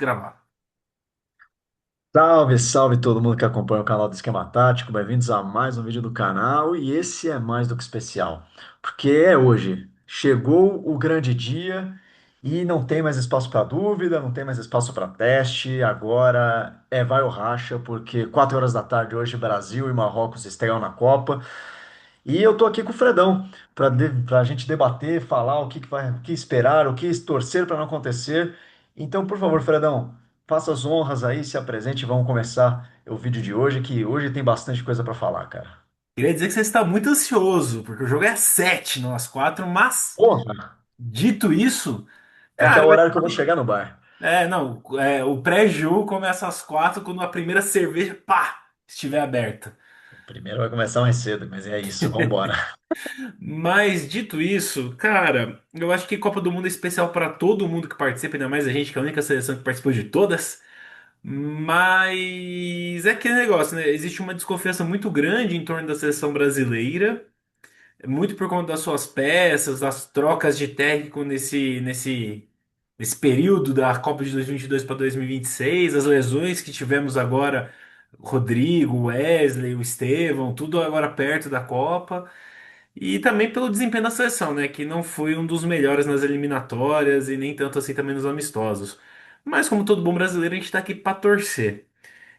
Gravar. Salve, salve todo mundo que acompanha o canal do Esquema Tático. Bem-vindos a mais um vídeo do canal. E esse é mais do que especial, porque é hoje. Chegou o grande dia e não tem mais espaço para dúvida, não tem mais espaço para teste. Agora é vai ou racha, porque 4 horas da tarde hoje Brasil e Marrocos estreiam na Copa. E eu tô aqui com o Fredão para a gente debater, falar o que esperar, o que torcer para não acontecer. Então, por favor, Fredão, faça as honras aí, se apresente e vamos começar o vídeo de hoje, que hoje tem bastante coisa para falar, cara. Queria dizer que você está muito ansioso, porque o jogo é às 7, não às 4, mas, Porra! dito isso, É que é cara, o horário que eu vou chegar no bar. não, o pré-jogo começa às 4 quando a primeira cerveja, pá, estiver aberta. Primeiro vai começar mais cedo, mas é isso, vamos embora. Mas, dito isso, cara, eu acho que Copa do Mundo é especial para todo mundo que participa, ainda mais a gente, que é a única seleção que participou de todas. Mas é aquele negócio, né? Existe uma desconfiança muito grande em torno da seleção brasileira. Muito por conta das suas peças, das trocas de técnico nesse período da Copa de 2022 para 2026, as lesões que tivemos agora, Rodrigo, Wesley, o Estevão, tudo agora perto da Copa, e também pelo desempenho da seleção, né, que não foi um dos melhores nas eliminatórias e nem tanto assim também nos amistosos. Mas como todo bom brasileiro, a gente está aqui para torcer.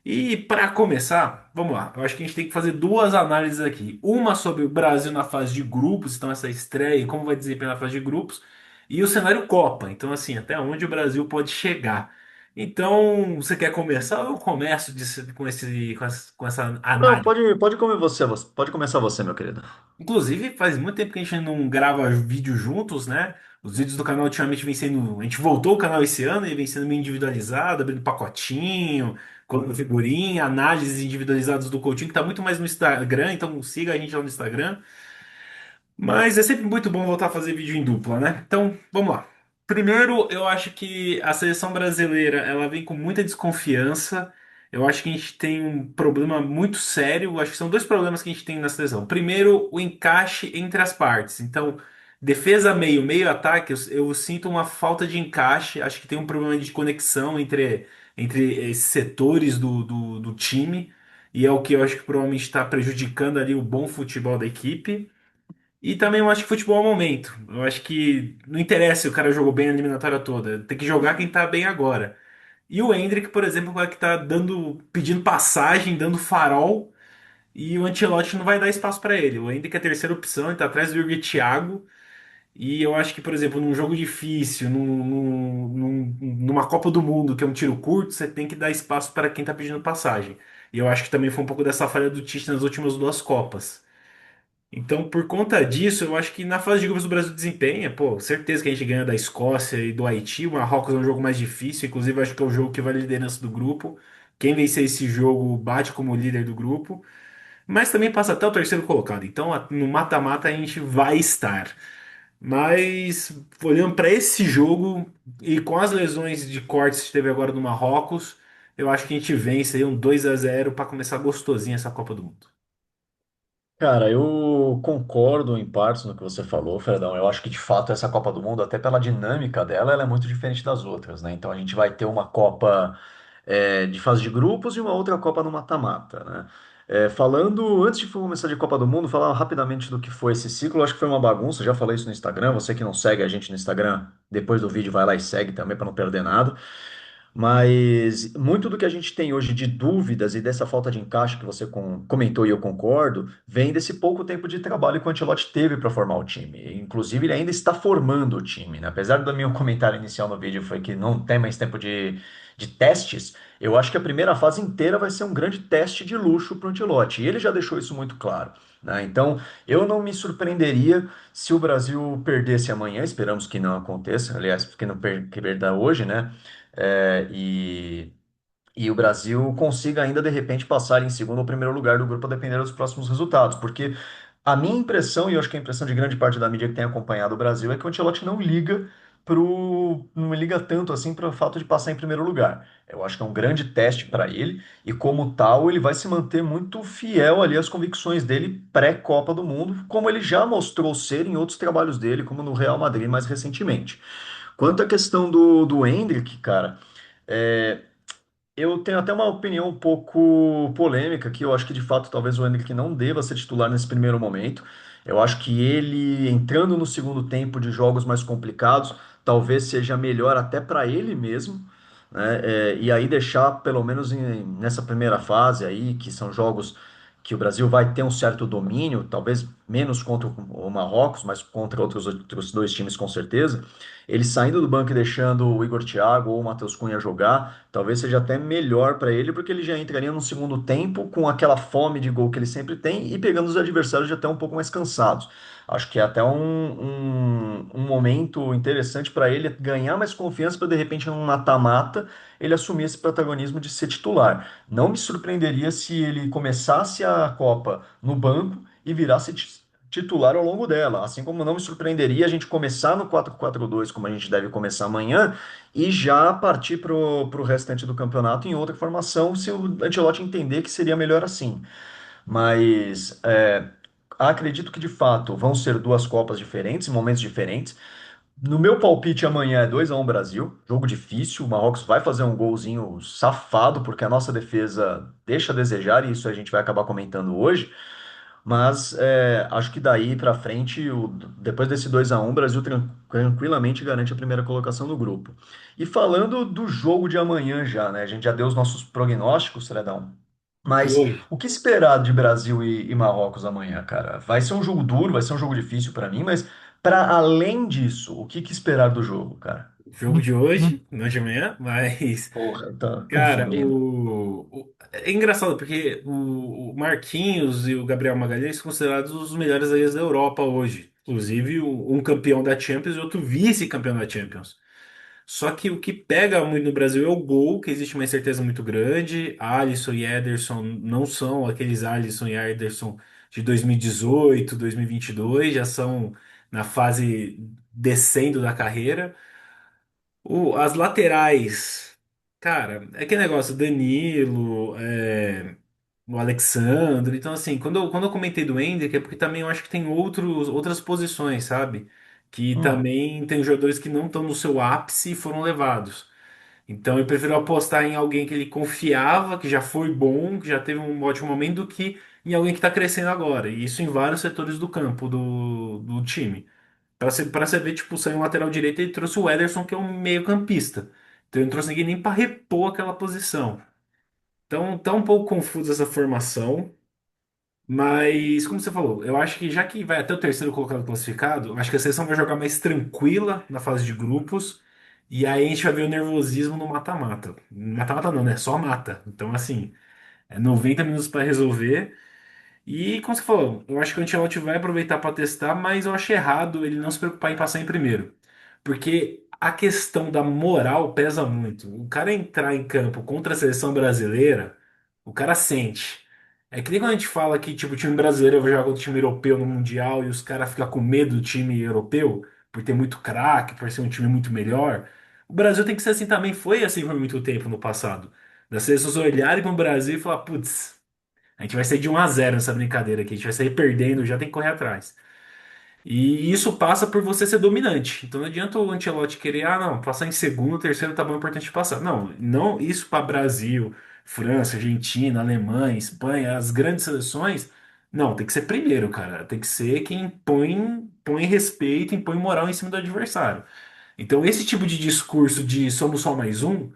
E para começar, vamos lá. Eu acho que a gente tem que fazer duas análises aqui. Uma sobre o Brasil na fase de grupos, então essa estreia e como vai desempenhar na fase de grupos, e o cenário Copa. Então, assim, até onde o Brasil pode chegar. Então, você quer começar ou eu começo com essa Não, análise? pode comer você, pode começar você, meu querido. Inclusive, faz muito tempo que a gente não grava vídeo juntos, né? Os vídeos do canal ultimamente vem sendo. A gente voltou o canal esse ano e vem sendo meio individualizado, abrindo pacotinho, colocando figurinha, análises individualizadas do Coutinho, que tá muito mais no Instagram, então siga a gente lá no Instagram. Mas é sempre muito bom voltar a fazer vídeo em dupla, né? Então, vamos lá. Primeiro, eu acho que a seleção brasileira, ela vem com muita desconfiança. Eu acho que a gente tem um problema muito sério. Eu acho que são dois problemas que a gente tem na seleção. Primeiro, o encaixe entre as partes. Então, defesa meio, meio ataque, eu sinto uma falta de encaixe. Acho que tem um problema de conexão entre esses setores do time. E é o que eu acho que provavelmente está prejudicando ali o bom futebol da equipe. E também eu acho que futebol é o momento. Eu acho que não interessa se o cara jogou bem a eliminatória toda. Tem que jogar quem tá bem agora. E o Endrick, por exemplo, é o cara que tá pedindo passagem, dando farol, e o Ancelotti não vai dar espaço pra ele. O Endrick é a terceira opção, ele tá atrás do Yuri Thiago. E eu acho que, por exemplo, num jogo difícil, numa Copa do Mundo, que é um tiro curto, você tem que dar espaço para quem tá pedindo passagem. E eu acho que também foi um pouco dessa falha do Tite nas últimas duas Copas. Então, por conta disso, eu acho que na fase de grupos do Brasil desempenha, pô, certeza que a gente ganha da Escócia e do Haiti. O Marrocos é um jogo mais difícil, inclusive eu acho que é o jogo que vai a liderança do grupo. Quem vencer esse jogo bate como líder do grupo, mas também passa até o terceiro colocado. Então, no mata-mata a gente vai estar. Mas olhando para esse jogo e com as lesões de cortes que teve agora no Marrocos, eu acho que a gente vence aí um 2-0 para começar gostosinho essa Copa do Mundo. Cara, eu concordo em partes no que você falou, Fredão. Eu acho que de fato essa Copa do Mundo, até pela dinâmica dela, ela é muito diferente das outras, né? Então a gente vai ter uma Copa de fase de grupos e uma outra Copa no mata-mata, né? Falando, antes de começar de Copa do Mundo, falar rapidamente do que foi esse ciclo. Eu acho que foi uma bagunça, já falei isso no Instagram. Você que não segue a gente no Instagram, depois do vídeo vai lá e segue também para não perder nada. Mas muito do que a gente tem hoje de dúvidas e dessa falta de encaixe que você comentou e eu concordo, vem desse pouco tempo de trabalho que o Ancelotti teve para formar o time. Inclusive, ele ainda está formando o time, né? Apesar do meu comentário inicial no vídeo foi que não tem mais tempo de testes, eu acho que a primeira fase inteira vai ser um grande teste de luxo para o Ancelotti. E ele já deixou isso muito claro, né? Então, eu não me surpreenderia se o Brasil perdesse amanhã, esperamos que não aconteça, aliás, que não que perda hoje, né? E o Brasil consiga ainda de repente passar em segundo ou primeiro lugar do grupo a depender dos próximos resultados, porque a minha impressão, e eu acho que a impressão de grande parte da mídia que tem acompanhado o Brasil, é que o Ancelotti não liga tanto assim para o fato de passar em primeiro lugar. Eu acho que é um grande teste para ele, e como tal, ele vai se manter muito fiel ali às convicções dele pré-Copa do Mundo, como ele já mostrou ser em outros trabalhos dele, como no Real Madrid mais recentemente. Quanto à questão do Endrick, cara. Eu tenho até uma opinião um pouco polêmica, que eu acho que de fato talvez o Endrick não deva ser titular nesse primeiro momento. Eu acho que ele entrando no segundo tempo de jogos mais complicados, talvez seja melhor até para ele mesmo, né? E aí deixar pelo menos nessa primeira fase aí, que são jogos que o Brasil vai ter um certo domínio, talvez menos contra o Marrocos, mas contra outros dois times com certeza. Ele saindo do banco e deixando o Igor Thiago ou o Matheus Cunha jogar, talvez seja até melhor para ele, porque ele já entraria no segundo tempo com aquela fome de gol que ele sempre tem e pegando os adversários já até um pouco mais cansados. Acho que é até um momento interessante para ele ganhar mais confiança para de repente num mata-mata ele assumir esse protagonismo de ser titular. Não me surpreenderia se ele começasse a Copa no banco e virasse titular ao longo dela. Assim como não me surpreenderia a gente começar no 4-4-2, como a gente deve começar amanhã, e já partir para o restante do campeonato em outra formação, se o Ancelotti entender que seria melhor assim. Mas acredito que de fato vão ser duas Copas diferentes, em momentos diferentes. No meu palpite amanhã é 2-1 Brasil, jogo difícil. O Marrocos vai fazer um golzinho safado, porque a nossa defesa deixa a desejar, e isso a gente vai acabar comentando hoje. Mas acho que daí para frente, depois desse 2-1, o Brasil tranquilamente garante a primeira colocação do grupo. E falando do jogo de amanhã já, né? A gente já deu os nossos prognósticos, Fredão. Mas Oi. o que esperar de Brasil e Marrocos amanhã, cara? Vai ser um jogo duro, vai ser um jogo difícil para mim, mas para além disso, o que esperar do jogo, cara? Jogo de hoje, não de amanhã, mas, Porra, tá cara, confundindo. é engraçado porque o Marquinhos e o Gabriel Magalhães são considerados os melhores zagueiros da Europa hoje. Inclusive, um campeão da Champions e outro vice-campeão da Champions. Só que o que pega muito no Brasil é o gol, que existe uma incerteza muito grande. Alisson e Ederson não são aqueles Alisson e Ederson de 2018, 2022, já são na fase descendo da carreira. As laterais, cara, é aquele negócio, Danilo, o Alexandre. Então, assim, quando eu comentei do Endrick, é porque também eu acho que tem outras posições, sabe? Que Hum, também tem jogadores que não estão no seu ápice e foram levados. Então, eu prefiro apostar em alguém que ele confiava, que já foi bom, que já teve um ótimo momento, do que em alguém que está crescendo agora. E isso em vários setores do campo do time. Pra você ver, tipo, saiu um lateral direito e ele trouxe o Ederson, que é um meio-campista. Então ele não trouxe ninguém nem para repor aquela posição. Então tá um pouco confusa essa formação. Mas, como você falou, eu acho que já que vai até o terceiro colocado classificado, eu acho que a seleção vai jogar mais tranquila na fase de grupos. E aí a gente vai ver o nervosismo no mata-mata. Mata-mata não, né? Só mata. Então, assim, é 90 minutos para resolver. E, como você falou, eu acho que o Ancelotti vai aproveitar para testar, mas eu acho errado ele não se preocupar em passar em primeiro. Porque a questão da moral pesa muito. O cara entrar em campo contra a seleção brasileira, o cara sente. É que nem quando a gente fala que tipo, o time brasileiro vai jogar contra o time europeu no Mundial e os caras ficam com medo do time europeu por ter muito craque, por ser um time muito melhor. O Brasil tem que ser assim também. Foi assim por muito tempo no passado. Das seleções olharem para o Brasil e falar, putz. A gente vai sair de 1-0 nessa brincadeira aqui. A gente vai sair perdendo, já tem que correr atrás. E isso passa por você ser dominante. Então não adianta o Ancelotti querer, não, passar em segundo, terceiro tá bom, é importante passar. Não, não isso para Brasil, França, Argentina, Alemanha, Espanha, as grandes seleções. Não, tem que ser primeiro, cara. Tem que ser quem põe respeito, impõe moral em cima do adversário. Então esse tipo de discurso de somos só mais um.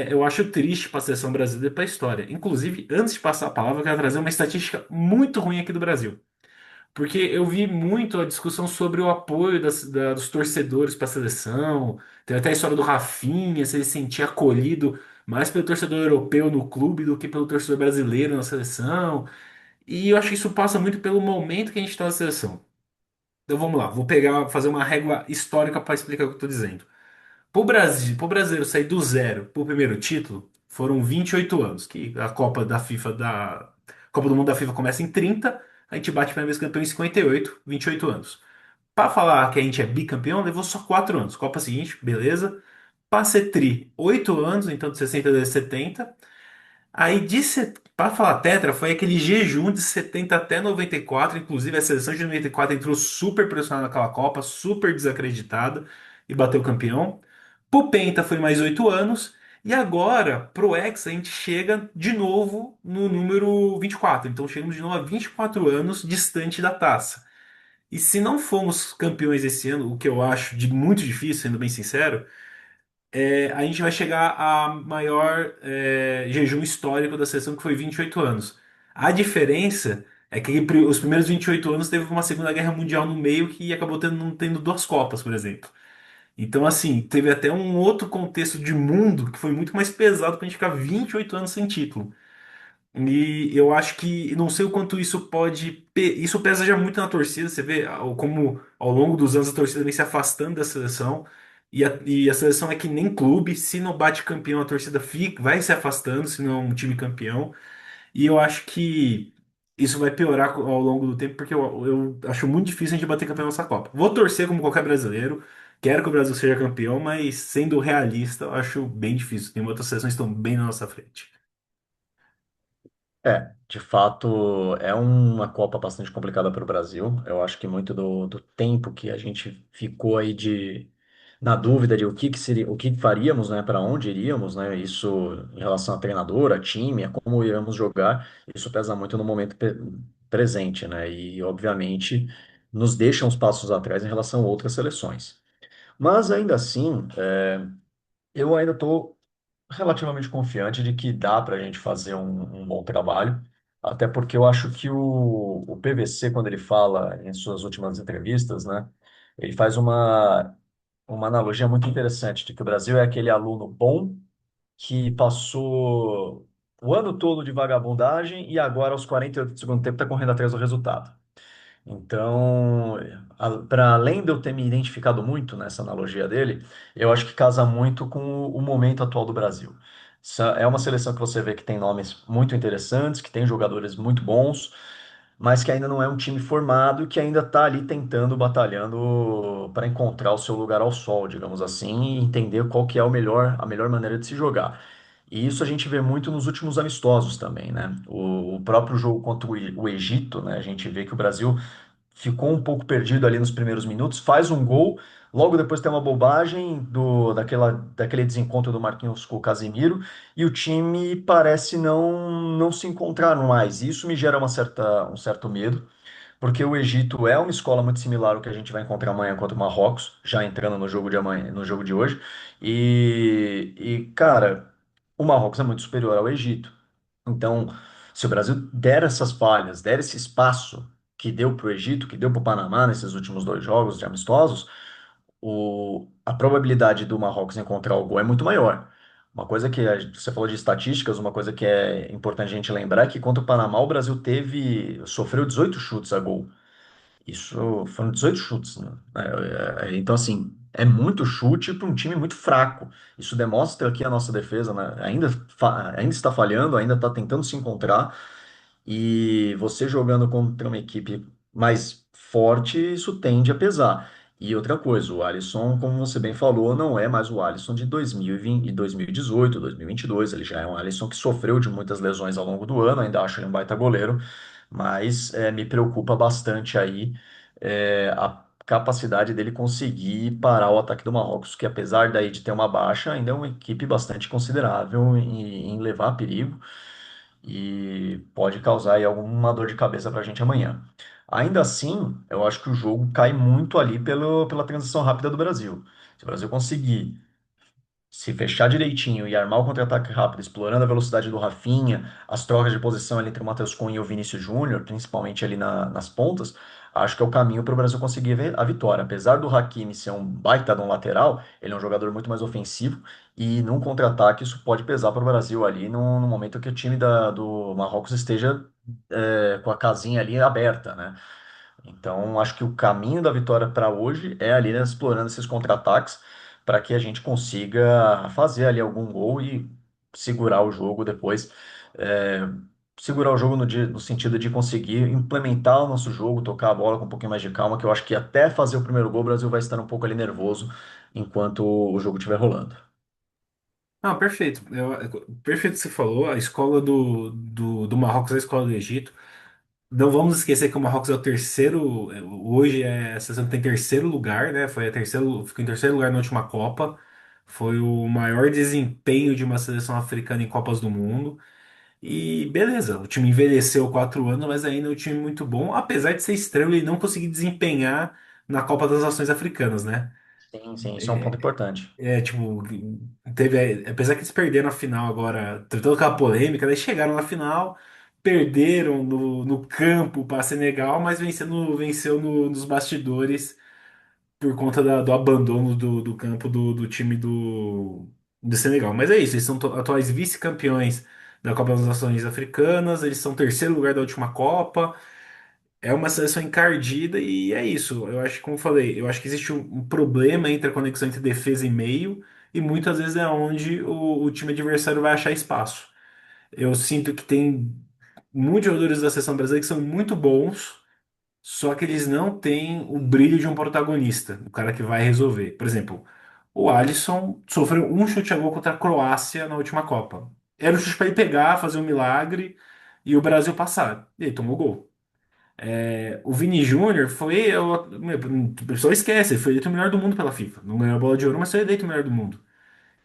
Eu acho triste para a seleção brasileira e para a história. Inclusive, antes de passar a palavra, eu quero trazer uma estatística muito ruim aqui do Brasil. Porque eu vi muito a discussão sobre o apoio dos torcedores para a seleção. Tem até a história do Rafinha, se ele se sentia acolhido mais pelo torcedor europeu no clube do que pelo torcedor brasileiro na seleção. E eu acho que isso passa muito pelo momento que a gente está na seleção. Então vamos lá, vou pegar, fazer uma régua histórica para explicar o que eu estou dizendo. Pro brasileiro sair do zero pro primeiro título, foram 28 anos, que a Copa do Mundo da FIFA começa em 30, a gente bate para vez campeão em 58, 28 anos. Para falar que a gente é bicampeão, levou só 4 anos. Copa seguinte, beleza. Para ser tri, 8 anos, então de 60 a 70. Aí para falar tetra, foi aquele jejum de 70 até 94, inclusive a seleção de 94 entrou super pressionada naquela Copa, super desacreditada e bateu campeão. Pro Penta foi mais 8 anos. E agora, pro Hexa, a gente chega de novo no número 24. Então chegamos de novo a 24 anos distante da taça. E se não formos campeões esse ano, o que eu acho de muito difícil, sendo bem sincero, a gente vai chegar a maior jejum histórico da seleção, que foi 28 anos. A diferença é que os primeiros 28 anos teve uma Segunda Guerra Mundial no meio que acabou não tendo duas Copas, por exemplo. Então, assim, teve até um outro contexto de mundo que foi muito mais pesado pra gente ficar 28 anos sem título. E eu acho que, não sei o quanto isso pode. Isso pesa já muito na torcida. Você vê como ao longo dos anos a torcida vem se afastando da seleção. E a seleção é que nem clube. Se não bate campeão, a torcida fica, vai se afastando, se não é um time campeão. E eu acho que isso vai piorar ao longo do tempo, porque eu acho muito difícil a gente bater campeão nessa Copa. Vou torcer como qualquer brasileiro. Quero que o Brasil seja campeão, mas sendo realista, eu acho bem difícil. Tem outras seleções que estão bem na nossa frente. De fato, é uma Copa bastante complicada para o Brasil. Eu acho que muito do tempo que a gente ficou aí na dúvida de o que seria, o que faríamos, né, para onde iríamos, né, isso em relação a treinador, a time, a como iremos jogar, isso pesa muito no momento presente, né, e obviamente nos deixa uns passos atrás em relação a outras seleções. Mas ainda assim, eu ainda estou relativamente confiante de que dá para a gente fazer um bom trabalho, até porque eu acho que o PVC, quando ele fala em suas últimas entrevistas, né, ele faz uma analogia muito interessante de que o Brasil é aquele aluno bom que passou o ano todo de vagabundagem e agora, aos 48 do segundo tempo, está correndo atrás do resultado. Então, para além de eu ter me identificado muito nessa analogia dele, eu acho que casa muito com o momento atual do Brasil. É uma seleção que você vê que tem nomes muito interessantes, que tem jogadores muito bons, mas que ainda não é um time formado e que ainda está ali tentando, batalhando para encontrar o seu lugar ao sol, digamos assim, e entender qual que é a melhor maneira de se jogar. E isso a gente vê muito nos últimos amistosos também, né? O próprio jogo contra o Egito, né? A gente vê que o Brasil ficou um pouco perdido ali nos primeiros minutos, faz um gol, logo depois tem uma bobagem daquele desencontro do Marquinhos com o Casemiro, e o time parece não se encontrar mais. Isso me gera um certo medo, porque o Egito é uma escola muito similar ao que a gente vai encontrar amanhã contra o Marrocos, já entrando no jogo de amanhã, no jogo de hoje. Cara, o Marrocos é muito superior ao Egito. Então, se o Brasil der essas falhas, der esse espaço que deu para o Egito, que deu para o Panamá nesses últimos dois jogos de amistosos, a probabilidade do Marrocos encontrar o gol é muito maior. Uma coisa que você falou de estatísticas, uma coisa que é importante a gente lembrar é que contra o Panamá o Brasil sofreu 18 chutes a gol. Isso foram 18 chutes, né? Então, assim, é muito chute para um time muito fraco. Isso demonstra que a nossa defesa, né, ainda está falhando, ainda está tentando se encontrar. E você jogando contra uma equipe mais forte, isso tende a pesar. E outra coisa, o Alisson, como você bem falou, não é mais o Alisson de 2020, e 2018, 2022. Ele já é um Alisson que sofreu de muitas lesões ao longo do ano. Ainda acho ele um baita goleiro, mas me preocupa bastante aí a capacidade dele conseguir parar o ataque do Marrocos, que apesar daí de ter uma baixa, ainda é uma equipe bastante considerável em levar perigo e pode causar aí alguma dor de cabeça para a gente amanhã. Ainda assim, eu acho que o jogo cai muito ali pela transição rápida do Brasil. Se o Brasil conseguir se fechar direitinho e armar o contra-ataque rápido, explorando a velocidade do Rafinha, as trocas de posição ali entre o Matheus Cunha e o Vinícius Júnior, principalmente ali nas pontas, acho que é o caminho para o Brasil conseguir a vitória. Apesar do Hakimi ser um baita de um lateral, ele é um jogador muito mais ofensivo e num contra-ataque isso pode pesar para o Brasil ali no momento que o time do Marrocos esteja com a casinha ali aberta, né? Então, acho que o caminho da vitória para hoje é ali, né, explorando esses contra-ataques para que a gente consiga fazer ali algum gol e segurar o jogo depois. é, Segurar o jogo no sentido de conseguir implementar o nosso jogo, tocar a bola com um pouquinho mais de calma, que eu acho que até fazer o primeiro gol, o Brasil vai estar um pouco ali nervoso enquanto o jogo estiver rolando. Não, perfeito. Perfeito o que você falou. A escola do Marrocos é a escola do Egito. Não vamos esquecer que o Marrocos é o terceiro. Hoje a seleção que tem terceiro lugar, né? Ficou em terceiro lugar na última Copa. Foi o maior desempenho de uma seleção africana em Copas do Mundo. E beleza, o time envelheceu 4 anos, mas ainda é um time muito bom, apesar de ser estranho ele não conseguir desempenhar na Copa das Nações Africanas, né? Sim, sim, isso é um ponto importante. Tipo, apesar que eles perderam a final agora, teve toda aquela polêmica, daí chegaram na final, perderam no campo para Senegal, mas venceu nos bastidores por conta do abandono do campo do time do Senegal. Mas é isso, eles são atuais vice-campeões da Copa das Nações Africanas, eles são terceiro lugar da última Copa. É uma seleção encardida e é isso. Eu acho, como eu falei, eu acho que existe um problema entre a conexão entre defesa e meio, e muitas vezes é onde o time adversário vai achar espaço. Eu sinto que tem muitos jogadores da seleção brasileira que são muito bons, só que eles não têm o brilho de um protagonista, o cara que vai resolver. Por exemplo, o Alisson sofreu um chute a gol contra a Croácia na última Copa. Era um chute para ele pegar, fazer um milagre e o Brasil passar. E ele tomou gol. O Vini Júnior o pessoal esquece, ele foi eleito o melhor do mundo pela FIFA. Não ganhou a bola de ouro, mas foi eleito o melhor do mundo.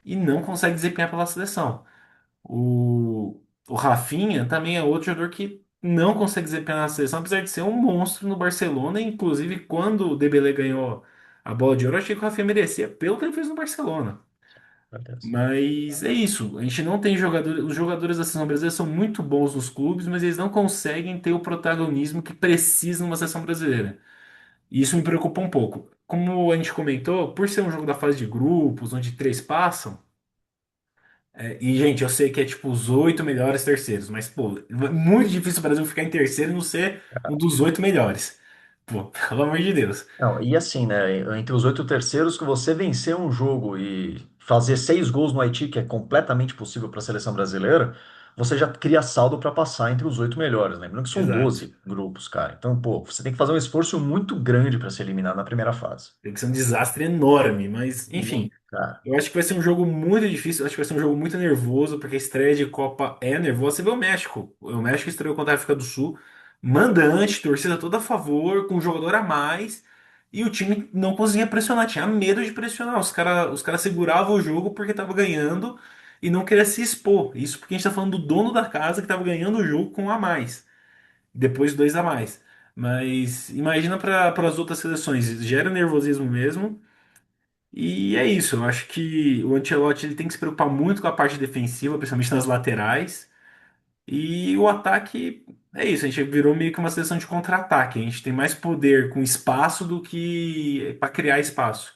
E não consegue desempenhar pela seleção. O Rafinha também é outro jogador que não consegue desempenhar na seleção, apesar de ser um monstro no Barcelona. Inclusive, quando o Dembélé ganhou a bola de ouro, eu achei que o Rafinha merecia pelo que ele fez no Barcelona. Certeza. Mas é isso. A gente não tem jogadores. Os jogadores da seleção brasileira são muito bons nos clubes, mas eles não conseguem ter o protagonismo que precisa numa seleção brasileira. E isso me preocupa um pouco. Como a gente comentou, por ser um jogo da fase de grupos, onde três passam, e gente, eu sei que é tipo os 8 melhores terceiros, mas pô, é muito difícil o Brasil ficar em terceiro e não ser um dos 8 melhores. Pô, pelo amor de Deus. Não, e assim, né? Entre os oito terceiros, que você vencer um jogo e fazer 6 gols no Haiti, que é completamente possível para a seleção brasileira, você já cria saldo para passar entre os oito melhores. Lembrando que são Exato. 12 grupos, cara. Então, pô, você tem que fazer um esforço muito grande para se eliminar na primeira fase. Tem que ser um desastre enorme, mas enfim. Sim, cara. Eu acho que vai ser um jogo muito difícil, eu acho que vai ser um jogo muito nervoso, porque a estreia de Copa é nervosa. Você vê o México. O México estreou contra a África do Sul, mandante, torcida toda a favor, com um jogador a mais, e o time não conseguia pressionar, tinha medo de pressionar. Os cara seguravam o jogo porque estava ganhando e não queria se expor. Isso porque a gente está falando do dono da casa que estava ganhando o jogo com um a mais, depois dois a mais. Mas imagina para as outras seleções, gera nervosismo mesmo. E é isso, eu acho que o Ancelotti ele tem que se preocupar muito com a parte defensiva, principalmente nas laterais. E o ataque é isso, a gente virou meio que uma seleção de contra-ataque. A gente tem mais poder com espaço do que para criar espaço.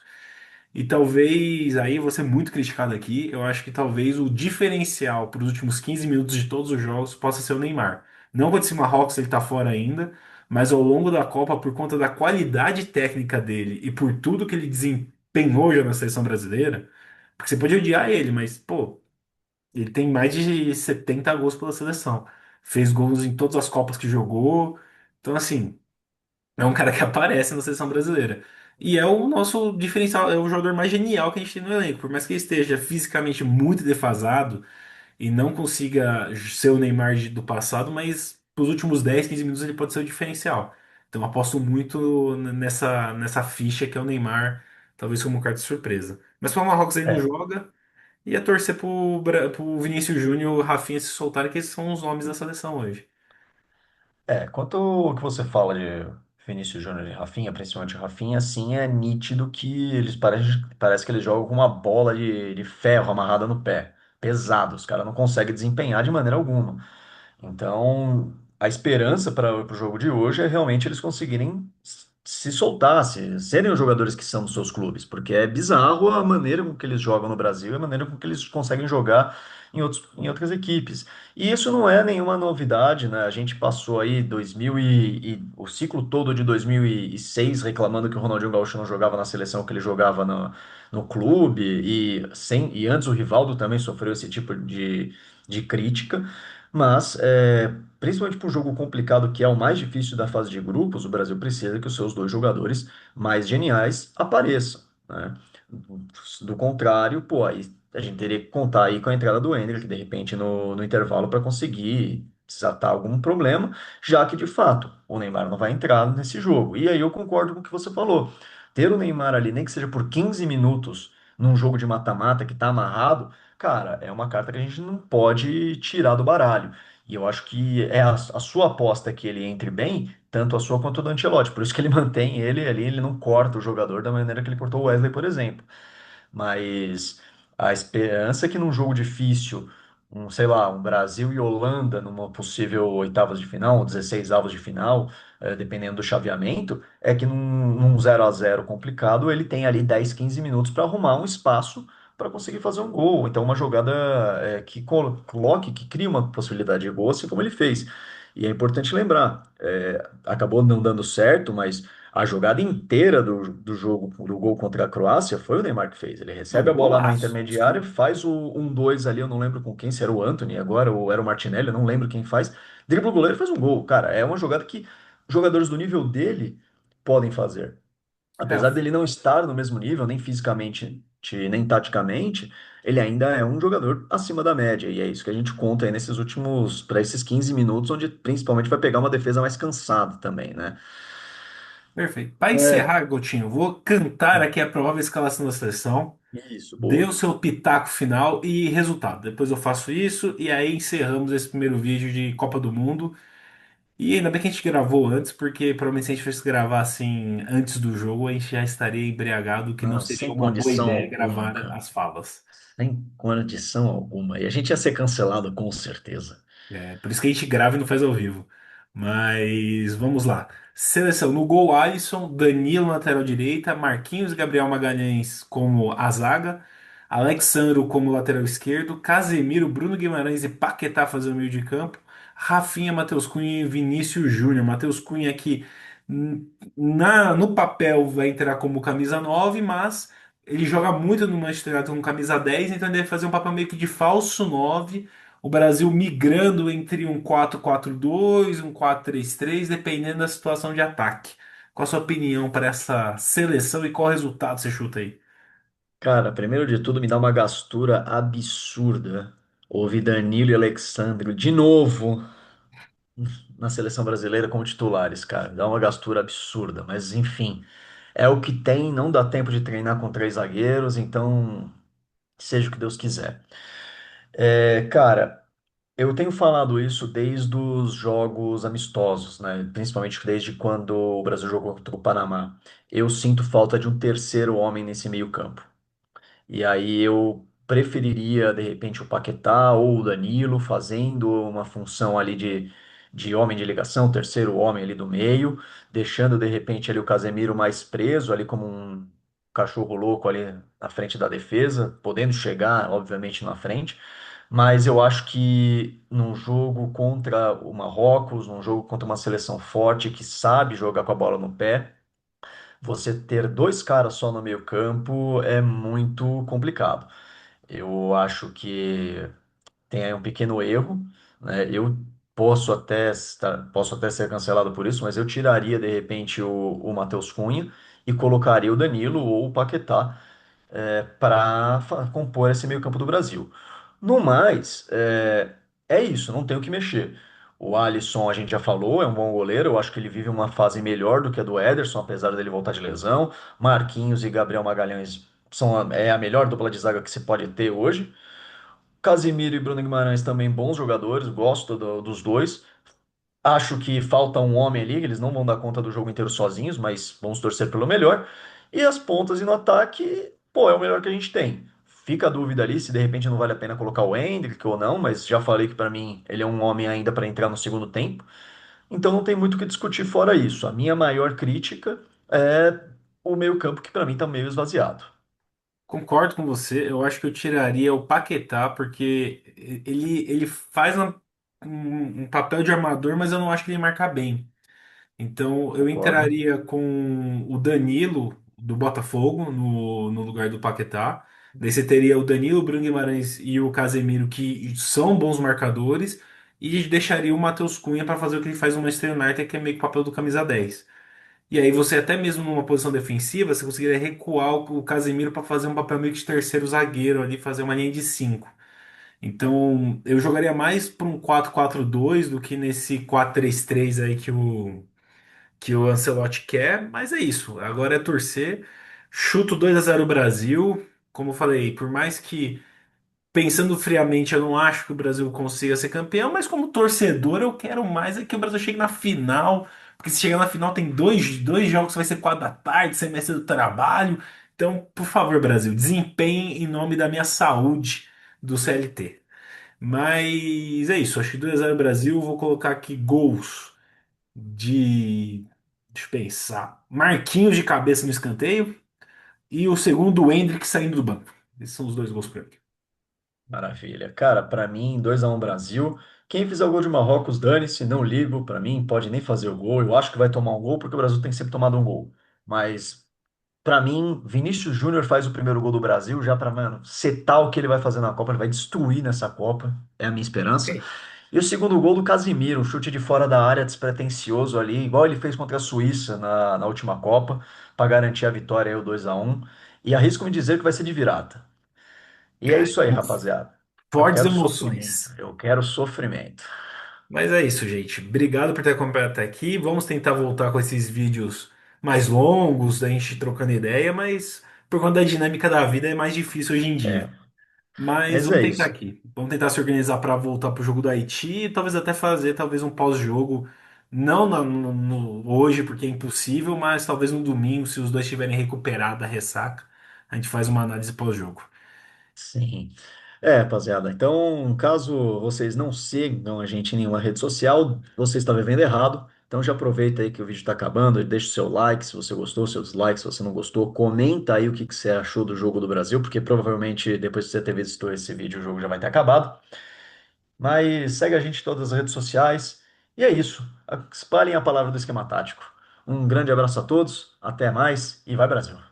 E talvez, aí eu vou ser muito criticado aqui, eu acho que talvez o diferencial para os últimos 15 minutos de todos os jogos possa ser o Neymar. Não contra esse Marrocos, ele tá fora ainda, mas ao longo da Copa, por conta da qualidade técnica dele e por tudo que ele desempenhou já na seleção brasileira, porque você pode odiar ele, mas, pô, ele tem mais de 70 gols pela seleção. Fez gols em todas as Copas que jogou. Então, assim. É um cara que aparece na seleção brasileira. E é o nosso diferencial, é o jogador mais genial que a gente tem no elenco. Por mais que ele esteja fisicamente muito defasado e não consiga ser o Neymar do passado, mas nos últimos 10, 15 minutos ele pode ser o diferencial. Então eu aposto muito nessa ficha que é o Neymar, talvez como um carta de surpresa. Mas para o Marrocos ele não É, joga, e a torcer pro Vinícius Júnior e o Rafinha se soltarem, que esses são os nomes da seleção hoje. quanto ao que você fala de Vinícius Júnior e Rafinha, principalmente Rafinha, sim, é nítido que eles parece que eles jogam com uma bola de ferro amarrada no pé. Pesado, os caras não conseguem desempenhar de maneira alguma. Então, a esperança para o jogo de hoje é realmente eles conseguirem se soltar, serem os jogadores que são dos seus clubes, porque é bizarro a maneira com que eles jogam no Brasil e a maneira com que eles conseguem jogar em outras equipes. E isso não é nenhuma novidade, né? A gente passou aí o ciclo todo de 2006 reclamando que o Ronaldinho Gaúcho não jogava na seleção que ele jogava no clube, e antes o Rivaldo também sofreu esse tipo de crítica. Mas, principalmente para um jogo complicado que é o mais difícil da fase de grupos, o Brasil precisa que os seus dois jogadores mais geniais apareçam, né? Do contrário, pô, aí a gente teria que contar aí com a entrada do Endrick, de repente, no intervalo para conseguir desatar algum problema, já que, de fato, o Neymar não vai entrar nesse jogo. E aí eu concordo com o que você falou. Ter o Neymar ali, nem que seja por 15 minutos num jogo de mata-mata que tá amarrado, cara, é uma carta que a gente não pode tirar do baralho. E eu acho que é a sua aposta é que ele entre bem, tanto a sua quanto a do Ancelotti. Por isso que ele mantém ele ali, ele não corta o jogador da maneira que ele cortou o Wesley, por exemplo. Mas a esperança é que num jogo difícil, sei lá, um Brasil e Holanda numa possível oitavas de final, 16 avos de final, dependendo do chaveamento, é que num 0 a 0 complicado, ele tem ali 10, 15 minutos para arrumar um espaço para conseguir fazer um gol. Então, uma jogada que coloque, que crie uma possibilidade de gol, assim como ele fez. E é importante lembrar, acabou não dando certo, mas a jogada inteira do jogo, do gol contra a Croácia, foi o Neymar que fez. Ele Não, recebe a bola na golaço. intermediária, faz o 1-2 ali, eu não lembro com quem, se era o Antony agora, ou era o Martinelli, eu não lembro quem faz. Dribla o goleiro e faz um gol. Cara, é uma jogada que jogadores do nível dele podem fazer. É, Apesar dele não estar no mesmo nível, nem fisicamente, nem taticamente, ele ainda é um jogador acima da média. E é isso que a gente conta aí nesses últimos, para esses 15 minutos, onde principalmente vai pegar uma defesa mais cansada também, né? perfeito. Para É, encerrar, Gotinho, vou cantar aqui a provável escalação da seleção. isso, Dê o boa. seu pitaco final e resultado. Depois eu faço isso e aí encerramos esse primeiro vídeo de Copa do Mundo. E ainda bem que a gente gravou antes, porque provavelmente se a gente fosse gravar assim antes do jogo, a gente já estaria embriagado, que não Não, seria sem uma boa condição ideia alguma, gravar cara. as falas. Sem condição alguma. E a gente ia ser cancelado com certeza. É, por isso que a gente grava e não faz ao vivo. Mas vamos lá. Seleção. No gol, Alisson, Danilo, lateral direita, Marquinhos e Gabriel Magalhães como a zaga, Alexandro como lateral esquerdo, Casemiro, Bruno Guimarães e Paquetá fazendo meio de campo, Rafinha, Matheus Cunha e Vinícius Júnior. Matheus Cunha que no papel vai entrar como camisa 9, mas ele joga muito no Manchester United com camisa 10, então ele deve fazer um papel meio que de falso 9, o Brasil migrando entre um 4-4-2, um 4-3-3, dependendo da situação de ataque. Qual a sua opinião para essa seleção e qual resultado você chuta aí? Cara, primeiro de tudo, me dá uma gastura absurda ouvir Danilo e Alexandre de novo na seleção brasileira como titulares, cara. Dá uma gastura absurda, mas enfim, é o que tem, não dá tempo de treinar com três zagueiros, então seja o que Deus quiser. Cara, eu tenho falado isso desde os jogos amistosos, né? Principalmente desde quando o Brasil jogou contra o Panamá. Eu sinto falta de um terceiro homem nesse meio-campo. E aí eu preferiria, de repente, o Paquetá ou o Danilo fazendo uma função ali de homem de ligação, terceiro homem ali do meio, deixando de repente ali o Casemiro mais preso ali como um cachorro louco ali na frente da defesa, podendo chegar, obviamente, na frente. Mas eu acho que num jogo contra o Marrocos, num jogo contra uma seleção forte que sabe jogar com a bola no pé, você ter dois caras só no meio-campo é muito complicado. Eu acho que tem aí um pequeno erro, né? Eu posso até ser cancelado por isso, mas eu tiraria de repente o Matheus Cunha e colocaria o Danilo ou o Paquetá para compor esse meio-campo do Brasil. No mais, é isso, não tem o que mexer. O Alisson, a gente já falou, é um bom goleiro. Eu acho que ele vive uma fase melhor do que a do Ederson, apesar dele voltar de lesão. Marquinhos e Gabriel Magalhães é a melhor dupla de zaga que se pode ter hoje. Casimiro e Bruno Guimarães também bons jogadores, gosto dos dois. Acho que falta um homem ali, eles não vão dar conta do jogo inteiro sozinhos, mas vamos torcer pelo melhor. E as pontas e no ataque, pô, é o melhor que a gente tem. Fica a dúvida ali se de repente não vale a pena colocar o Endrick ou não, mas já falei que para mim ele é um homem ainda para entrar no segundo tempo. Então não tem muito o que discutir fora isso. A minha maior crítica é o meio-campo que para mim tá meio esvaziado. Concordo com você, eu acho que eu tiraria o Paquetá, porque ele faz um papel de armador, mas eu não acho que ele marca bem. Então eu Concordo. entraria com o Danilo do Botafogo no lugar do Paquetá. Daí você teria o Danilo, o Bruno Guimarães e o Casemiro, que são bons marcadores, e deixaria o Matheus Cunha para fazer o que ele faz no Manchester United, que é meio que o papel do camisa 10. E aí você até mesmo numa posição defensiva, você conseguiria recuar o Casemiro para fazer um papel meio que de terceiro zagueiro ali, fazer uma linha de 5. Então eu jogaria mais para um 4-4-2 do que nesse 4-3-3 aí que o Ancelotti quer, mas é isso. Agora é torcer. Chuto 2-0 Brasil. como eu falei, por mais que pensando friamente, eu não acho que o Brasil consiga ser campeão, mas como torcedor, eu quero mais é que o Brasil chegue na final, porque se chegar na final tem dois jogos, vai ser 4 da tarde, semestre do trabalho. Então, por favor, Brasil, desempenhe em nome da minha saúde do CLT. Mas é isso, acho que 2-0 Brasil, vou colocar aqui gols de. Deixa eu pensar. Marquinhos de cabeça no escanteio e o segundo, o Endrick saindo do banco. Esses são os dois gols para mim. Maravilha. Cara, pra mim, 2-1 Brasil. Quem fizer o gol de Marrocos, dane-se, não ligo. Pra mim, pode nem fazer o gol. Eu acho que vai tomar um gol, porque o Brasil tem sempre tomado um gol. Mas, pra mim, Vinícius Júnior faz o primeiro gol do Brasil, já pra, mano, setar o que ele vai fazer na Copa. Ele vai destruir nessa Copa. É a minha esperança. E o segundo gol do Casimiro, um chute de fora da área, despretensioso ali, igual ele fez contra a Suíça na última Copa, pra garantir a vitória aí, o 2-1. E arrisco me dizer que vai ser de virada. E é isso aí, rapaziada. Eu Fortes quero sofrimento. emoções. Eu quero sofrimento. Mas é isso, gente. Obrigado por ter acompanhado até aqui. Vamos tentar voltar com esses vídeos mais longos, da gente trocando ideia, mas por conta da dinâmica da vida é mais difícil hoje em dia. É, Mas mas vamos é tentar isso. aqui. Vamos tentar se organizar para voltar pro jogo do Haiti e talvez até fazer talvez um pós-jogo. Não hoje, porque é impossível, mas talvez no domingo, se os dois estiverem recuperados da ressaca, a gente faz uma análise pós-jogo. Sim. É, rapaziada. Então, caso vocês não sigam a gente em nenhuma rede social, você está vivendo errado. Então já aproveita aí que o vídeo está acabando e deixa o seu like se você gostou, seu dislike se você não gostou. Comenta aí o que que você achou do jogo do Brasil, porque provavelmente depois que você ter visto esse vídeo, o jogo já vai ter acabado. Mas segue a gente em todas as redes sociais. E é isso. Espalhem a palavra do esquema tático. Um grande abraço a todos, até mais e vai Brasil!